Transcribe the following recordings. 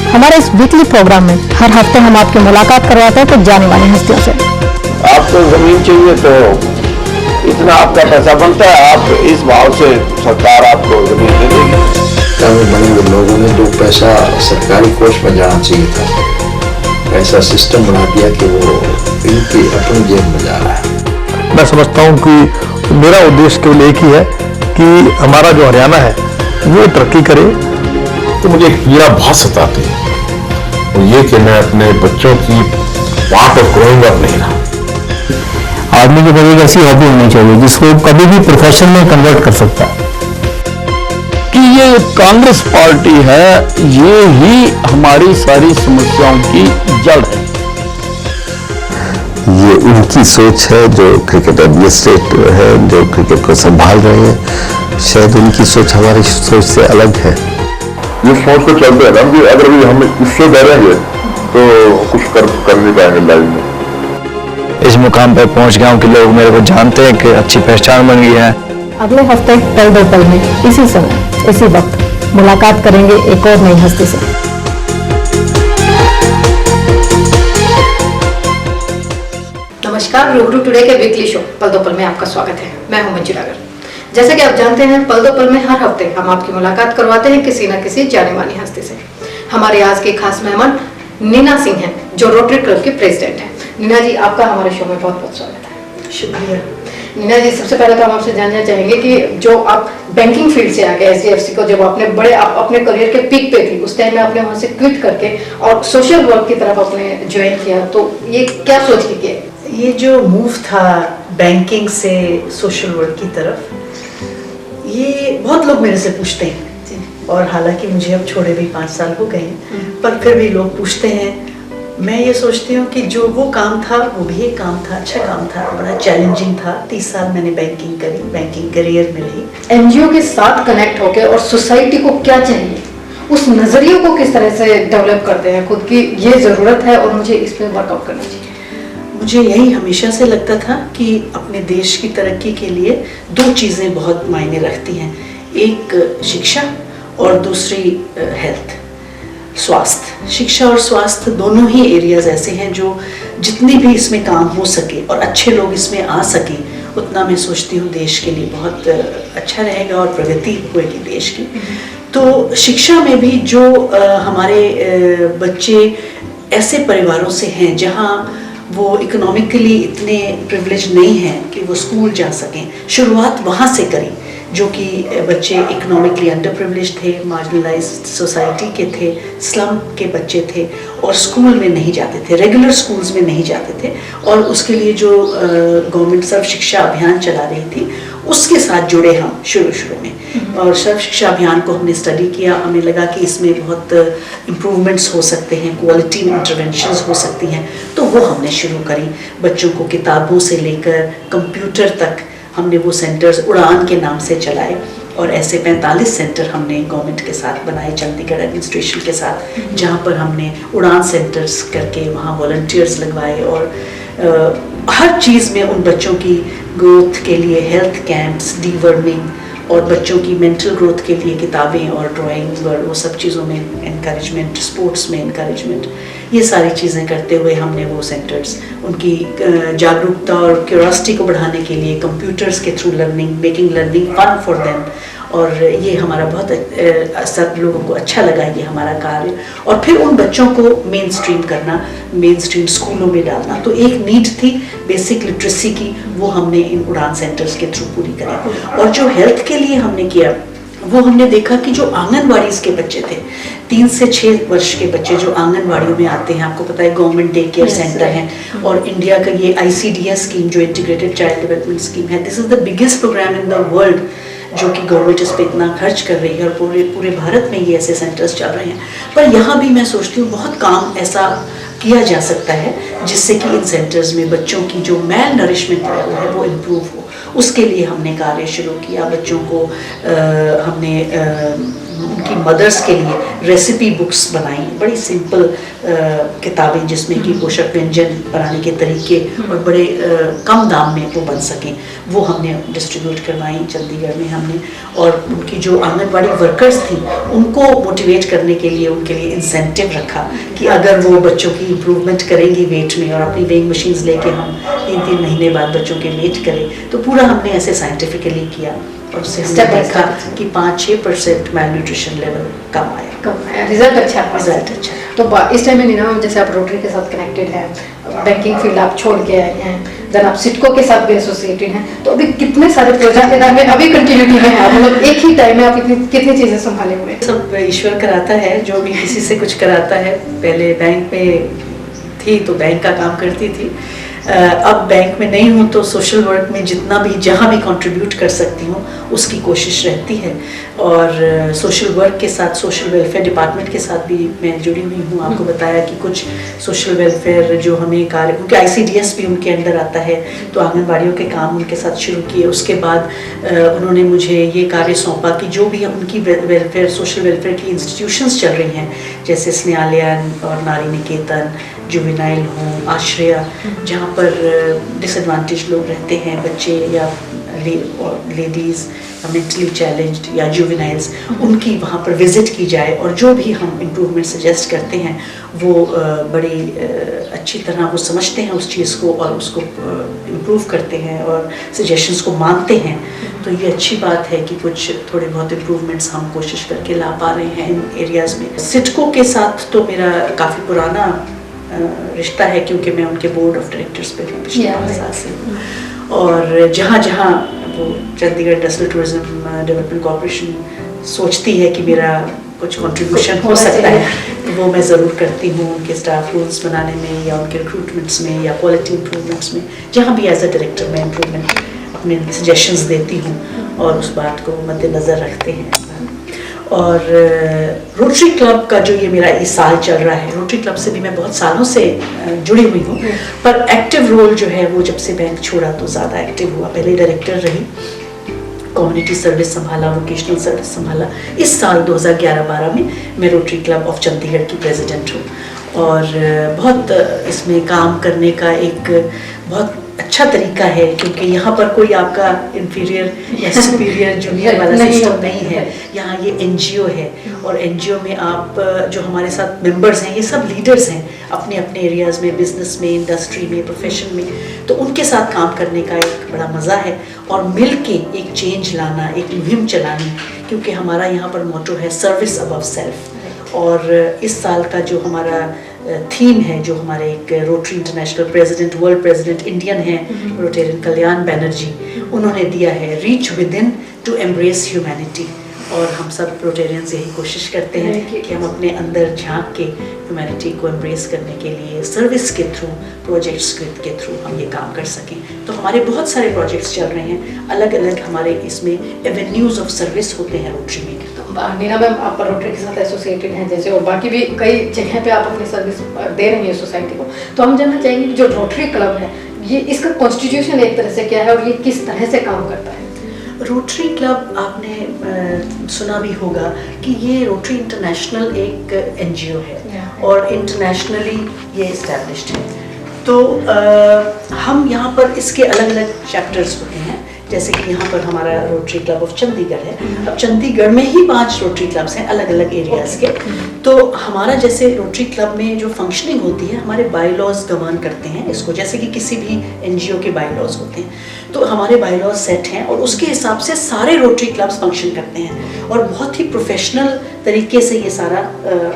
हमारे इस weekly programme में हर हफ्ते हम आपकी मुलाकात करवाते हैं कुछ जाने मानी हस्तियों से। आपको जमीन चाहिए तो इतना आपका पैसा बनता है, आप इस भाव से सरकार आपको जमीन दे देगी। कम बड़े लोगों ने 2 पैसा सरकारी कोष में जाना चाहिए था, ऐसा सिस्टम बना दिया कि वो इनकी अपनी जेब में जा रहा है। मैं समझता हूँ कि मेरा उद्देश्य केवल एक ही है कि हमारा जो हरियाणा है वो तरक्की करे। तो मुझे एक पीड़ा बहुत सताती है, वो ये कि मैं अपने बच्चों की पार्ट ऑफ ग्रोइंग अप नहीं रहा। आदमी के पास एक ऐसी हॉबी होनी चाहिए जिसको कभी भी प्रोफेशन में कन्वर्ट कर सकता है। कि ये कांग्रेस पार्टी है, ये ही हमारी सारी समस्याओं की जड़ है। ये उनकी सोच है जो क्रिकेट एडमिनिस्ट्रेटर है, जो क्रिकेट को संभाल रहे हैं, शायद उनकी सोच हमारी सोच से अलग है। ये सोच के चलते हैं ना कि अगर भी हम इससे डरेंगे तो कुछ कर नहीं पाएंगे लाइफ में। इस मुकाम पर पहुंच गया हूं कि लोग मेरे को जानते हैं कि अच्छी पहचान बन गई है। अगले हफ्ते पल दो पल में इसी समय इसी वक्त मुलाकात करेंगे एक और नई हस्ती से। नमस्कार, रूबरू टुडे के वीकली शो पल दो पल में आपका स्वागत है। मैं हूं मंजू रागर। जैसा कि आप जानते हैं, पल दो पल में हर हफ्ते हम आपकी मुलाकात करवाते हैं किसी न किसी जाने मानी हस्ती से। हमारे आज के खास मेहमान नीना सिंह हैं, जो रोटरी क्लब की प्रेसिडेंट हैं। नीना जी, आपका हमारे शो में बहुत बहुत स्वागत है। शुक्रिया। नीना जी, सबसे पहले तो हम आपसे जानना चाहेंगे कि जो आप बैंकिंग फील्ड से आ गए SDFC को, जब आपने आप अपने करियर के पीक पे थी, उस टाइम में आपने वहां से क्विट करके और सोशल वर्क की तरफ आपने ज्वाइन किया, तो ये क्या सोच के किया? ये जो मूव था बैंकिंग से सोशल वर्क की तरफ, ये बहुत लोग मेरे से पूछते हैं, और हालांकि मुझे अब छोड़े भी 5 साल हो गए हैं, पर फिर भी लोग पूछते हैं। मैं ये सोचती हूँ कि जो वो काम था वो भी एक काम था, अच्छा काम था, बड़ा चैलेंजिंग था। 30 साल मैंने बैंकिंग करी, बैंकिंग करियर में रही। NGO के साथ कनेक्ट होके और सोसाइटी को क्या चाहिए, उस नजरिए को किस तरह से डेवलप करते हैं खुद की, ये जरूरत है और मुझे इस पर वर्कआउट करना चाहिए। मुझे यही हमेशा से लगता था कि अपने देश की तरक्की के लिए 2 चीज़ें बहुत मायने रखती हैं, एक शिक्षा और दूसरी हेल्थ, स्वास्थ्य। शिक्षा और स्वास्थ्य दोनों ही एरियाज ऐसे हैं जो जितनी भी इसमें काम हो सके और अच्छे लोग इसमें आ सके, उतना मैं सोचती हूँ देश के लिए बहुत अच्छा रहेगा और प्रगति होगी देश की। तो शिक्षा में भी जो हमारे बच्चे ऐसे परिवारों से हैं जहाँ वो इकोनॉमिकली इतने प्रिविलेज नहीं हैं कि वो स्कूल जा सकें, शुरुआत वहाँ से करें। जो कि बच्चे इकोनॉमिकली अंडर प्रिविलेज थे, मार्जिनलाइज्ड सोसाइटी के थे, स्लम के बच्चे थे और स्कूल में नहीं जाते थे, रेगुलर स्कूल्स में नहीं जाते थे, और उसके लिए जो गवर्नमेंट सर्व शिक्षा अभियान चला रही थी उसके साथ जुड़े हम शुरू में। और सर्व शिक्षा अभियान को हमने स्टडी किया, हमें लगा कि इसमें बहुत इम्प्रूवमेंट्स हो सकते हैं, क्वालिटी इंटरवेंशंस हो सकती हैं, तो वो हमने शुरू करी। बच्चों को किताबों से लेकर कंप्यूटर तक हमने वो सेंटर्स उड़ान के नाम से चलाए, और ऐसे 45 सेंटर हमने गवर्नमेंट के साथ बनाए, चंडीगढ़ एडमिनिस्ट्रेशन के साथ, जहाँ पर हमने उड़ान सेंटर्स करके वहाँ वॉलंटियर्स लगवाए, और हर चीज़ में उन बच्चों की ग्रोथ के लिए हेल्थ कैंप्स, डीवर्मिंग, और बच्चों की मेंटल ग्रोथ के लिए किताबें और ड्राइंग और वो सब चीज़ों में इनकरेजमेंट, स्पोर्ट्स में इनकरेजमेंट, ये सारी चीज़ें करते हुए हमने वो सेंटर्स, उनकी जागरूकता और क्यूरियोसिटी को बढ़ाने के लिए कंप्यूटर्स के through learning, making learning fun for them, और ये हमारा बहुत सब लोगों को अच्छा लगा ये हमारा कार्य। और फिर उन बच्चों को मेन स्ट्रीम करना, मेन स्ट्रीम स्कूलों में डालना, तो एक नीड थी बेसिक लिटरेसी की, वो हमने इन उड़ान सेंटर्स के थ्रू पूरी करी। और जो हेल्थ के लिए हमने किया, वो हमने देखा कि जो आंगनवाड़ी के बच्चे थे, 3 से 6 वर्ष के बच्चे जो आंगनवाड़ियों में आते हैं, आपको पता है गवर्नमेंट डे केयर सेंटर हैं, और इंडिया का ये ICDS स्कीम जो इंटीग्रेटेड चाइल्ड डेवलपमेंट स्कीम है, this is the biggest programme in the world, जो कि गवर्नमेंट इस पर इतना खर्च कर रही है, और पूरे भारत में ये ऐसे सेंटर्स चल रहे हैं। पर यहाँ भी मैं सोचती हूँ बहुत काम ऐसा किया जा सकता है जिससे कि इन सेंटर्स में बच्चों की जो मैल नरिशमेंट लेवल है वो इम्प्रूव हो, उसके लिए हमने कार्य शुरू किया। बच्चों को हमने उनकी मदर्स के लिए रेसिपी बुक्स बनाई, बड़ी सिंपल किताबें जिसमें कि पोषक व्यंजन बनाने के तरीके और बड़े कम दाम में वो बन सकें, वो हमने डिस्ट्रीब्यूट करवाई चंडीगढ़ में हमने। और उनकी जो आंगनबाड़ी वर्कर्स थी उनको मोटिवेट करने के लिए उनके लिए इंसेंटिव रखा कि अगर वो बच्चों की इम्प्रूवमेंट करेंगी वेट में और अपनी वेइंग मशीन्स लेके हम 3-3 महीने बाद बच्चों के वेट करें, तो पूरा हमने ऐसे साइंटिफिकली किया और उससे हमने देखा कि 5-6% मैल न्यूट्रिशन लेवल कम आया, रिजल्ट अच्छा। तो इस टाइम में नीना मैम, जैसे आप रोटरी के साथ कनेक्टेड हैं, बैंकिंग फील्ड आप छोड़ के आए हैं, देन आप सिटको के साथ भी एसोसिएटेड हैं, तो अभी कितने सारे प्रोजेक्ट के में अभी कंटिन्यूटी में है, मतलब एक ही टाइम में आप कितनी चीजें संभाले हुए हैं? सब ईश्वर कराता है, जो भी किसी से कुछ कराता है। पहले बैंक में थी तो बैंक का काम करती थी, अब बैंक में नहीं हूँ तो सोशल वर्क में जितना भी जहाँ भी कंट्रीब्यूट कर सकती हूँ उसकी कोशिश रहती है। और सोशल वर्क के साथ सोशल वेलफेयर डिपार्टमेंट के साथ भी मैं जुड़ी हुई हूँ। आपको बताया कि कुछ सोशल वेलफेयर जो हमें कार्य, क्योंकि ICDS भी उनके अंदर आता है, तो आंगनबाड़ियों के काम उनके साथ शुरू किए। उसके बाद उन्होंने मुझे ये कार्य सौंपा कि जो भी उनकी वेलफेयर सोशल वेलफेयर की इंस्टीट्यूशंस चल रही हैं, जैसे स्नेहालय और नारी निकेतन, जुवेनाइल होम, आश्रया, जहाँ पर डिसएडवांटेज लोग रहते हैं, बच्चे या लेडीज़ मेंटली चैलेंज्ड या जुवेनाइल्स, उनकी वहाँ पर विज़िट की जाए और जो भी हम इम्प्रूवमेंट सजेस्ट करते हैं वो बड़ी अच्छी तरह वो समझते हैं उस चीज़ को और उसको इम्प्रूव करते हैं और सजेशंस को मानते हैं। तो ये अच्छी बात है कि कुछ थोड़े बहुत इम्प्रूवमेंट्स हम कोशिश करके ला पा रहे हैं इन एरियाज़ में। सिटको के साथ तो मेरा काफ़ी पुराना रिश्ता है, क्योंकि मैं उनके बोर्ड ऑफ डायरेक्टर्स पे हूँ पिछले 5 साल से। और जहाँ जहाँ वो Chandigarh industrial tourism development corporation सोचती है कि मेरा कुछ कंट्रीब्यूशन हो सकता है, तो वो मैं ज़रूर करती हूँ, उनके स्टाफ रूल्स बनाने में या उनके रिक्रूटमेंट्स में या क्वालिटी इम्प्रूवमेंट्स में, जहाँ भी एज अ डायरेक्टर मैं इम्प्रूवमेंट अपने सजेशंस देती हूँ और उस बात को मद्देनज़र रखते हैं। और रोटरी क्लब का जो ये मेरा इस साल चल रहा है, रोटरी क्लब से भी मैं बहुत सालों से जुड़ी हुई हूँ, पर एक्टिव रोल जो है वो जब से बैंक छोड़ा तो ज़्यादा एक्टिव हुआ। पहले डायरेक्टर रही, कम्युनिटी सर्विस संभाला, वोकेशनल सर्विस संभाला। इस साल 2011-12 में मैं रोटरी क्लब ऑफ चंडीगढ़ की प्रेसिडेंट हूँ और बहुत इसमें काम करने का एक बहुत अच्छा तरीका है, क्योंकि यहाँ पर कोई आपका इंफीरियर या सुपीरियर जूनियर वाला सिस्टम नहीं है। यहाँ ये NGO है और NGO में आप जो हमारे साथ मेंबर्स हैं ये सब लीडर्स हैं अपने अपने एरियाज़ में, बिजनेस में, इंडस्ट्री में, प्रोफेशन में, तो उनके साथ काम करने का एक बड़ा मज़ा है और मिल के एक चेंज लाना, एक मुहिम चलानी, क्योंकि हमारा यहाँ पर मोटो है सर्विस अबव सेल्फ। और इस साल का जो हमारा थीम है, जो हमारे एक rotary international president, world president Indian है रोटेरियन कल्याण बैनर्जी, उन्होंने दिया है reach within to embrace humanity. और हम सब रोटेरियंस यही कोशिश करते हैं कि हम अपने अंदर झांक के ह्यूमैनिटी को एम्ब्रेस करने के लिए सर्विस के थ्रू, प्रोजेक्ट्स के थ्रू हम ये काम कर सकें। तो हमारे बहुत सारे प्रोजेक्ट्स चल रहे हैं, अलग अलग हमारे इसमें एवेन्यूज़ ऑफ सर्विस होते हैं रोटरी में। नीना मैम, आप रोटरी के साथ एसोसिएटेड हैं जैसे, और बाकी भी कई जगह पे आप अपनी सर्विस दे रही हैं सोसाइटी को, तो हम जानना चाहेंगे कि जो रोटरी क्लब है ये इसका कॉन्स्टिट्यूशन एक तरह से क्या है और ये किस तरह से काम करता है? रोटरी क्लब आपने सुना भी होगा कि ये रोटरी इंटरनेशनल एक NGO है और इंटरनेशनली ये इस्टेब्लिश्ड है। तो हम यहाँ पर इसके अलग अलग चैप्टर्स होते हैं, जैसे कि यहाँ पर हमारा रोटरी क्लब ऑफ चंडीगढ़ है। अब चंडीगढ़ में ही 5 रोटरी क्लब्स हैं अलग अलग एरियाज़ के। तो हमारा जैसे रोटरी क्लब में जो फंक्शनिंग होती है, हमारे बायलॉज गवर्न करते हैं इसको, जैसे कि किसी भी NGO के बायलॉज होते हैं, तो हमारे बायलॉज सेट हैं और उसके हिसाब से सारे रोटरी क्लब्स फंक्शन करते हैं और बहुत ही प्रोफेशनल तरीके से ये सारा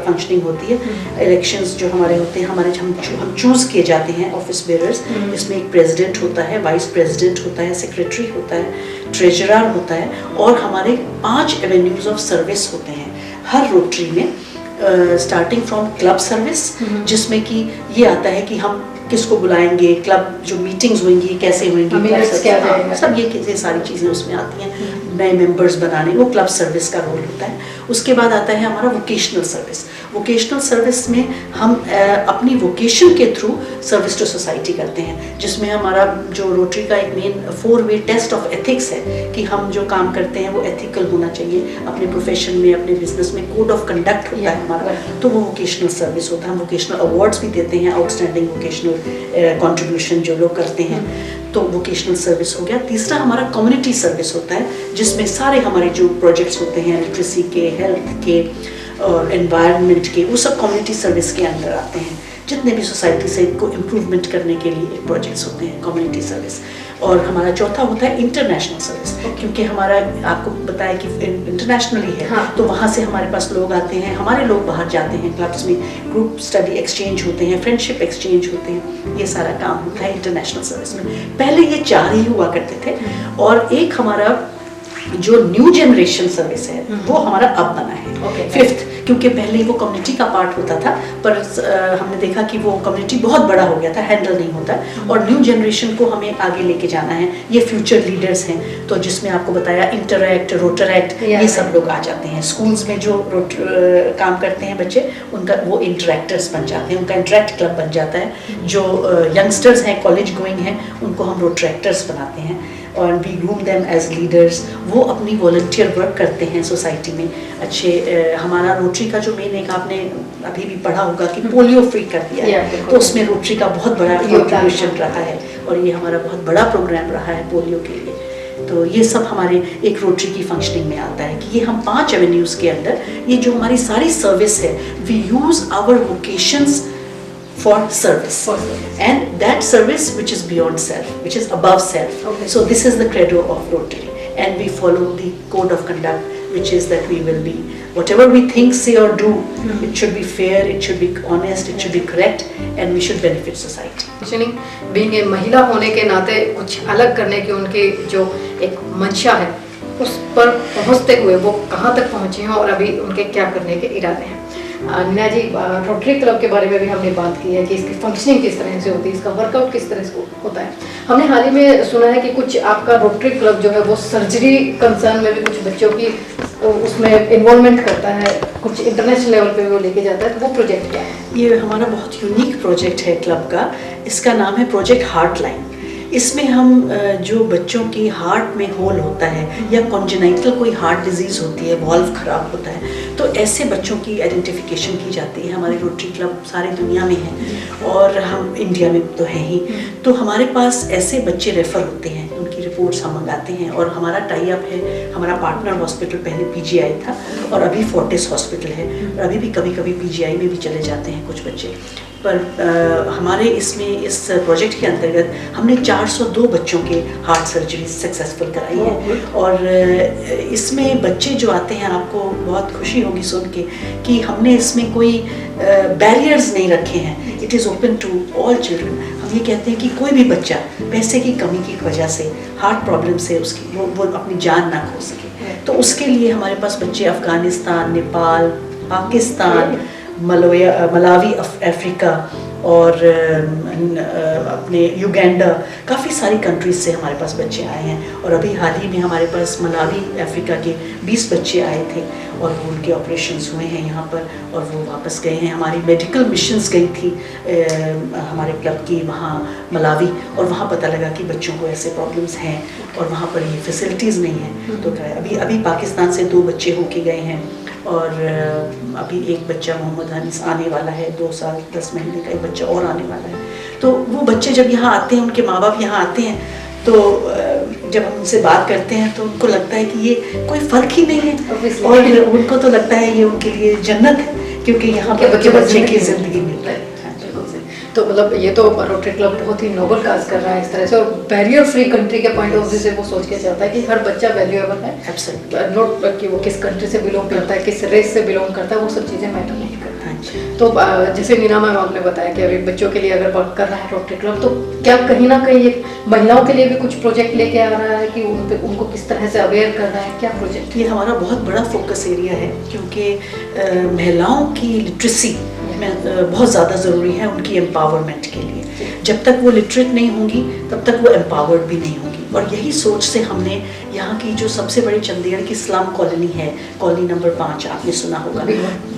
फंक्शनिंग होती है। इलेक्शंस जो हमारे होते हैं, हम चूज़ किए जाते हैं ऑफिस बेयरर्स, इसमें एक प्रेसिडेंट होता है, वाइस प्रेसिडेंट होता है, सेक्रेटरी होता है, ट्रेजरर होता है और हमारे 5 एवेन्यूज़ ऑफ सर्विस होते हैं हर रोटरी में, स्टार्टिंग फ्रॉम क्लब सर्विस, जिसमें कि ये आता है कि हम किसको बुलाएंगे, क्लब जो मीटिंग्स होंगी कैसे होंगी, सब ये सारी चीज़ें उसमें आती हैं। नए मेंबर्स बनाने, वो क्लब सर्विस का रोल होता है। उसके बाद आता है हमारा वोकेशनल सर्विस। वोकेशनल सर्विस में हम अपनी वोकेशन के थ्रू सर्विस टू सोसाइटी करते हैं, जिसमें हमारा जो रोटरी का एक मेन 4-वे टेस्ट ऑफ एथिक्स है कि हम जो काम करते हैं वो एथिकल होना चाहिए, अपने प्रोफेशन में, अपने बिजनेस में कोड ऑफ कंडक्ट होता है हमारा, तो वो वोकेशनल सर्विस होता है। हम वोकेशनल अवार्ड्स भी देते हैं, आउटस्टैंडिंग वोकेशनल कंट्रीब्यूशन जो लोग करते हैं, तो वोकेशनल सर्विस हो गया। तीसरा हमारा कम्युनिटी सर्विस होता है, जिसमें सारे हमारे जो प्रोजेक्ट्स होते हैं लिटरेसी के, हेल्थ के और एनवायरनमेंट के, वो सब कम्युनिटी सर्विस के अंदर आते हैं। जितने भी सोसाइटी से इनको इम्प्रूवमेंट करने के लिए प्रोजेक्ट्स होते हैं कम्युनिटी सर्विस। और हमारा चौथा होता है इंटरनेशनल सर्विस, क्योंकि हमारा आपको बताया कि इंटरनेशनली है, हाँ। तो वहाँ से हमारे पास लोग आते हैं, हमारे लोग बाहर जाते हैं, क्लब्स में ग्रुप स्टडी एक्सचेंज होते हैं, फ्रेंडशिप एक्सचेंज होते हैं, ये सारा काम होता है इंटरनेशनल सर्विस में। पहले ये 4 ही हुआ करते थे, और एक हमारा जो न्यू जनरेशन सर्विस है वो हमारा अब बना है, 5th, क्योंकि पहले वो कम्युनिटी का पार्ट होता था, पर हमने देखा कि वो कम्युनिटी बहुत बड़ा हो गया था, हैंडल नहीं होता, और न्यू जनरेशन को हमें आगे लेके जाना है। ये फ्यूचर लीडर्स हैं, तो जिसमें आपको बताया इंटरैक्ट, रोटरैक्ट, ये सब लोग आ जाते हैं। स्कूल्स में जो काम करते हैं बच्चे, उनका वो इंटरैक्टर्स बन जाते हैं, उनका इंटरैक्ट क्लब बन जाता है। जो यंगस्टर्स हैं, कॉलेज गोइंग हैं, उनको हम रोटरैक्टर्स बनाते हैं, और we groom them as leaders. वो अपनी वॉलंटियर वर्क करते हैं सोसाइटी में अच्छे। हमारा रोटरी का जो मेन एक आपने अभी भी पढ़ा होगा कि पोलियो फ्री कर दिया है, तो उसमें रोटरी का बहुत बड़ा कंट्रीब्यूशन रहा है, और ये हमारा बहुत बड़ा प्रोग्राम रहा है पोलियो के लिए। तो ये सब हमारे एक रोटरी की फंक्शनिंग में आता है कि ये हम 5 एवेन्यूज़ के अंदर, ये जो हमारी सारी सर्विस है, we use our vocations for service, and that service which is beyond self, which is above self. So this is the credo of Rotary, and we follow the code of conduct, which is that we will be, whatever we think, say or do, it should be fair, it should be honest, it should be correct, and we should benefit society. Being a महिला होने के नाते कुछ अलग करने की उनकी जो एक मंशा है, उस पर पहुंचते हुए वो कहाँ तक पहुंची हैं और अभी उनके क्या करने के इरादे हैं। नीना जी, रोटरी क्लब के बारे में भी हमने बात की है कि इसकी फंक्शनिंग किस तरह से होती है, इसका वर्कआउट किस तरह से होता है। हमने हाल ही में सुना है कि कुछ आपका रोटरी क्लब जो है वो सर्जरी कंसर्न में भी कुछ बच्चों की उसमें इन्वॉल्वमेंट करता है, कुछ इंटरनेशनल लेवल पे वो लेके जाता है, तो वो प्रोजेक्ट क्या है? ये हमारा बहुत यूनिक प्रोजेक्ट है क्लब का, इसका नाम है प्रोजेक्ट हार्ट लाइन। इसमें हम जो बच्चों की हार्ट में होल होता है या कॉन्जेनाइटल कोई हार्ट डिजीज़ होती है, वॉल्व खराब होता है, तो ऐसे बच्चों की आइडेंटिफिकेशन की जाती है। हमारे रोटरी क्लब सारी दुनिया में हैं, और हम इंडिया में तो हैं ही, तो हमारे पास ऐसे बच्चे रेफ़र होते हैं, उनकी रिपोर्ट्स हम मंगाते हैं, और हमारा टाई अप है। हमारा पार्टनर हॉस्पिटल पहले PGI था, और अभी फोर्टिस हॉस्पिटल है, और अभी भी कभी कभी PGI में भी चले जाते हैं कुछ बच्चे। पर हमारे इसमें इस प्रोजेक्ट के अंतर्गत हमने 402 बच्चों के हार्ट सर्जरी सक्सेसफुल कराई है, और इसमें बच्चे जो आते हैं, आपको बहुत खुशी होगी सुन के कि हमने इसमें कोई बैरियर्स नहीं रखे हैं। It is open to all children. हम ये कहते हैं कि कोई भी बच्चा पैसे की कमी की वजह से, हार्ट प्रॉब्लम से उसकी वो अपनी जान ना खो सके, तो उसके लिए हमारे पास बच्चे अफ़गानिस्तान, नेपाल, पाकिस्तान, मलावी, अफ्रीका, और अपने युगांडा, काफ़ी सारी कंट्रीज से हमारे पास बच्चे आए हैं। और अभी हाल ही में हमारे पास मलावी, अफ्रीका के 20 बच्चे आए थे, और वो उनके ऑपरेशंस हुए हैं यहाँ पर, और वो वापस गए हैं। हमारी मेडिकल मिशंस गई थी हमारे क्लब की वहाँ मलावी, और वहाँ पता लगा कि बच्चों को ऐसे प्रॉब्लम्स हैं, और वहाँ पर ये फैसिलिटीज़ नहीं हैं। तो अभी पाकिस्तान से 2 बच्चे होके गए हैं, और अभी एक बच्चा मोहम्मद हनीस आने वाला है, 2 साल 10 महीने का एक बच्चा और आने वाला है। तो वो बच्चे जब यहाँ आते हैं, उनके माँ बाप यहाँ आते हैं, तो जब हम उनसे बात करते हैं तो उनको लगता है कि ये कोई फ़र्क ही नहीं है, और उनको तो लगता है ये उनके लिए जन्नत है, क्योंकि यहाँ पर बच्चे की ज़िंदगी मिल रही है। तो मतलब ये तो रोटरी क्लब बहुत ही नोबल काज कर रहा है इस तरह से, और बैरियर फ्री कंट्री के पॉइंट ऑफ व्यू से वो सोच के चलता है कि हर बच्चा वैल्यूएबल है, नोट कि वो किस कंट्री से बिलोंग करता है, किस रेस से बिलोंग करता है, वो सब चीज़ें मैटर नहीं करता। तो जैसे नीना मैम आपने बताया कि अभी बच्चों के लिए अगर वर्क कर रहा है रोटरी क्लब, तो क्या कहीं ना कहीं एक महिलाओं के लिए भी कुछ प्रोजेक्ट लेके आ रहा है कि उनको किस तरह से अवेयर कर रहा है, क्या प्रोजेक्ट? ये हमारा बहुत बड़ा फोकस एरिया है, क्योंकि महिलाओं की लिटरेसी बहुत ज़्यादा ज़रूरी है उनकी एम्पावरमेंट के लिए। जब तक वो लिटरेट नहीं होंगी, तब तक वो एम्पावर्ड भी नहीं होंगी। और यही सोच से हमने यहाँ की जो सबसे बड़ी चंडीगढ़ की स्लम कॉलोनी है, कॉलोनी नंबर 5 आपने सुना होगा,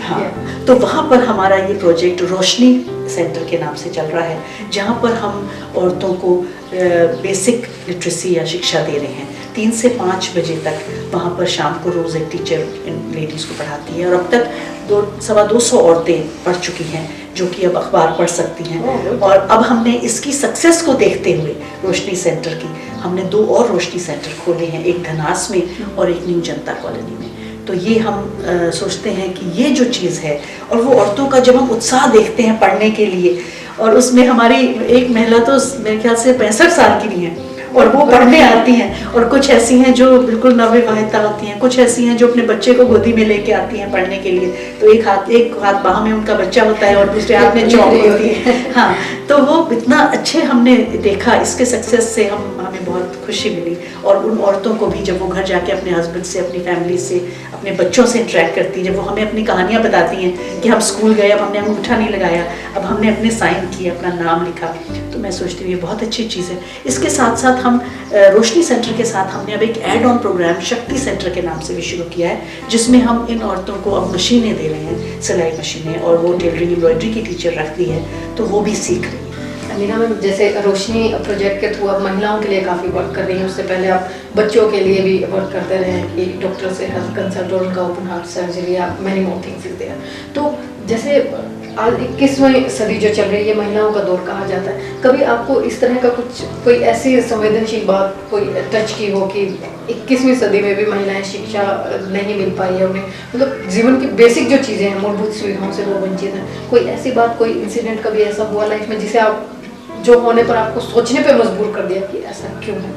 हाँ, तो वहाँ पर हमारा ये प्रोजेक्ट रोशनी सेंटर के नाम से चल रहा है, जहाँ पर हम औरतों को बेसिक लिटरेसी या शिक्षा दे रहे हैं। 3 से 5 बजे तक वहाँ पर शाम को रोज़ एक टीचर इन लेडीज़ को पढ़ाती है, और अब तक 200 औरतें पढ़ चुकी हैं जो कि अब अखबार पढ़ सकती हैं। और अब हमने इसकी सक्सेस को देखते हुए रोशनी सेंटर की हमने 2 और रोशनी सेंटर खोले हैं, एक धनास में और एक न्यू जनता कॉलोनी में। तो ये हम सोचते हैं कि ये जो चीज़ है, और वो औरतों का जब हम उत्साह देखते हैं पढ़ने के लिए, और उसमें हमारी एक महिला तो मेरे ख्याल से 65 साल की नहीं है और वो पढ़ने आती हैं, और कुछ ऐसी हैं जो बिल्कुल नवविवाहिता होती हैं, कुछ ऐसी हैं जो अपने बच्चे को गोदी में लेके आती हैं पढ़ने के लिए, तो एक हाथ बाह में उनका बच्चा होता है और दूसरे हाथ में जॉब होती है। हाँ, तो वो इतना अच्छे हमने देखा, इसके सक्सेस से हमें बहुत खुशी मिली। और उन औरतों को भी जब वो घर जाके अपने हस्बैंड से, अपनी फैमिली से, अपने बच्चों से इंटरेक्ट करती हैं, जब वो हमें अपनी कहानियाँ बताती हैं कि हम स्कूल गए, अब हमने अंगूठा नहीं लगाया, अब हमने अपने साइन किए, अपना नाम लिखा, तो मैं सोचती हूँ ये बहुत अच्छी चीज़ है। इसके साथ साथ हम रोशनी सेंटर के साथ हमने अब एक ऐड ऑन प्रोग्राम शक्ति सेंटर के नाम से भी शुरू किया है, जिसमें हम इन औरतों को अब मशीनें दे रहे हैं, सिलाई मशीनें, और वो टेलरिंग एम्ब्रॉयडरी की टीचर रख दी है, तो वो भी सीख रही है। मीना मैम, जैसे रोशनी प्रोजेक्ट के थ्रू आप महिलाओं के लिए काफ़ी वर्क कर रही हैं, उससे पहले आप बच्चों के लिए भी वर्क करते रहे हैं कि डॉक्टर से हेल्थ कंसल्ट और उनका ओपन हार्ट सर्जरी, आप many more things is there. तो जैसे आज 21वीं सदी जो चल रही है, महिलाओं का दौर कहा जाता है, कभी आपको इस तरह का कोई ऐसी संवेदनशील बात कोई टच की हो कि 21वीं सदी में भी महिलाएं शिक्षा नहीं मिल पाई है उन्हें, मतलब जीवन की बेसिक जो चीज़ें हैं, मूलभूत सुविधाओं से वो वंचित हैं? कोई ऐसी बात, कोई इंसिडेंट कभी ऐसा हुआ लाइफ में जिसे आप, जो होने पर आपको सोचने पे मजबूर कर दिया कि ऐसा क्यों है?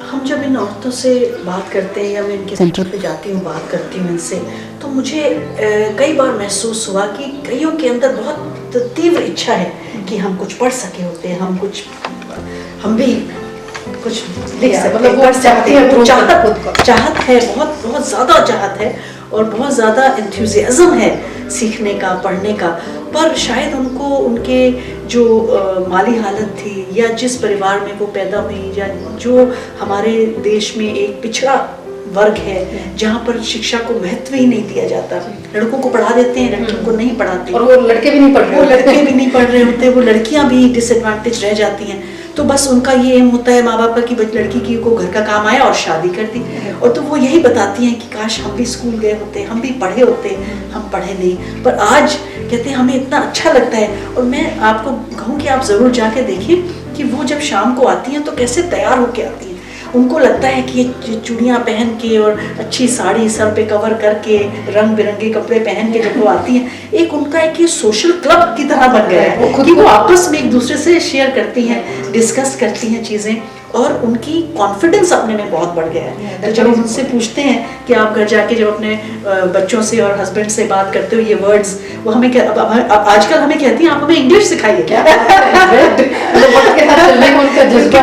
हम जब इन औरतों से बात करते हैं या मैं इनके सेंटर पे जाती हूँ, बात करती हूँ इनसे, तो मुझे कई बार महसूस हुआ कि कईयों के अंदर बहुत तीव्र इच्छा है कि हम कुछ पढ़ सके होते हैं, हम भी कुछ लिख सकते, मतलब वो चाहती है, चाहत है, बहुत बहुत ज़्यादा चाहत है, और बहुत ज़्यादा एंथुसियाज्म है सीखने का, पढ़ने का, पर शायद उनको उनके जो माली हालत थी, या जिस परिवार में वो पैदा हुई, या जो हमारे देश में एक पिछड़ा वर्ग है जहाँ पर शिक्षा को महत्व ही नहीं दिया जाता, लड़कों को पढ़ा देते हैं, लड़कियों को नहीं पढ़ाते, और वो लड़के भी नहीं पढ़ रहे होते, वो लड़कियाँ भी डिसएडवांटेज रह जाती हैं। तो बस उनका ये एम होता है माँ बाप का कि लड़की की को घर का काम आया और शादी कर दी, और तो वो यही बताती हैं कि काश हम भी स्कूल गए होते, हम भी पढ़े होते, हम पढ़े नहीं। पर आज कहते हैं हमें इतना अच्छा लगता है, और मैं आपको कहूँ कि आप ज़रूर जाके देखिए कि वो जब शाम को आती हैं तो कैसे तैयार होके आती हैं। उनको लगता है कि ये चूड़ियाँ पहन के और अच्छी साड़ी सर पे कवर करके, रंग बिरंगे कपड़े पहन के जब वो आती हैं, एक उनका एक ये सोशल क्लब की तरह बन गया है कि वो आपस में एक दूसरे से शेयर करती हैं, डिस्कस करती हैं चीज़ें, और उनकी कॉन्फिडेंस अपने में बहुत बढ़ गया है। तो जब हम उनसे पूछते हैं कि आप घर जाके जब अपने बच्चों से और हस्बैंड से बात करते हो ये वर्ड्स, वो हमें क्या अब आजकल हमें कहती हैं आप हमें इंग्लिश सिखाइए क्या।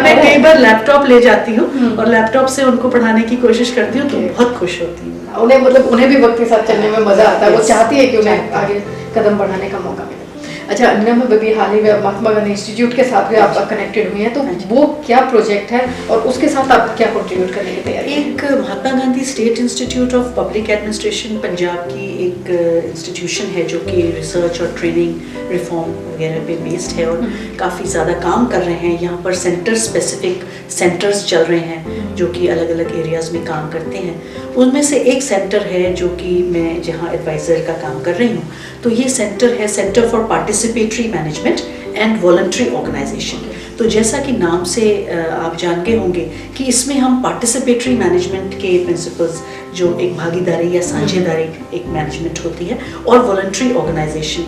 मैं कई बार लैपटॉप ले जाती हूँ और लैपटॉप से उनको पढ़ाने की कोशिश करती हूँ, तो बहुत खुश होती हूँ। उन्हें मतलब उन्हें भी वक्त के साथ चलने में मजा आता है, वो चाहती है कि उन्हें आगे कदम बढ़ाने का मौका मिले। अच्छा नीना मैम, अभी हाल ही में महात्मा गांधी इंस्टीट्यूट के साथ भी आप कनेक्टेड हुई हैं, तो वो क्या प्रोजेक्ट है और उसके साथ आप क्या कंट्रीब्यूट करने की तैयारी? एक Mahatma Gandhi State Institute of Public Administration Punjab की एक इंस्टीट्यूशन है जो कि रिसर्च और ट्रेनिंग रिफॉर्म वगैरह पे बेस्ड है, और काफ़ी ज़्यादा काम कर रहे हैं। यहाँ पर स्पेसिफिक सेंटर्स चल रहे हैं जो कि अलग अलग एरियाज़ में काम करते हैं। उनमें से एक सेंटर है जो कि मैं जहाँ एडवाइज़र का काम कर रही हूँ, तो ये सेंटर है centre for participatory management and voluntary organisation. तो जैसा कि नाम से आप जान गए होंगे कि इसमें हम पार्टिसिपेटरी मैनेजमेंट के प्रिंसिपल्स, जो एक भागीदारी या साझेदारी एक मैनेजमेंट होती है, और वॉलंटरी ऑर्गेनाइजेशन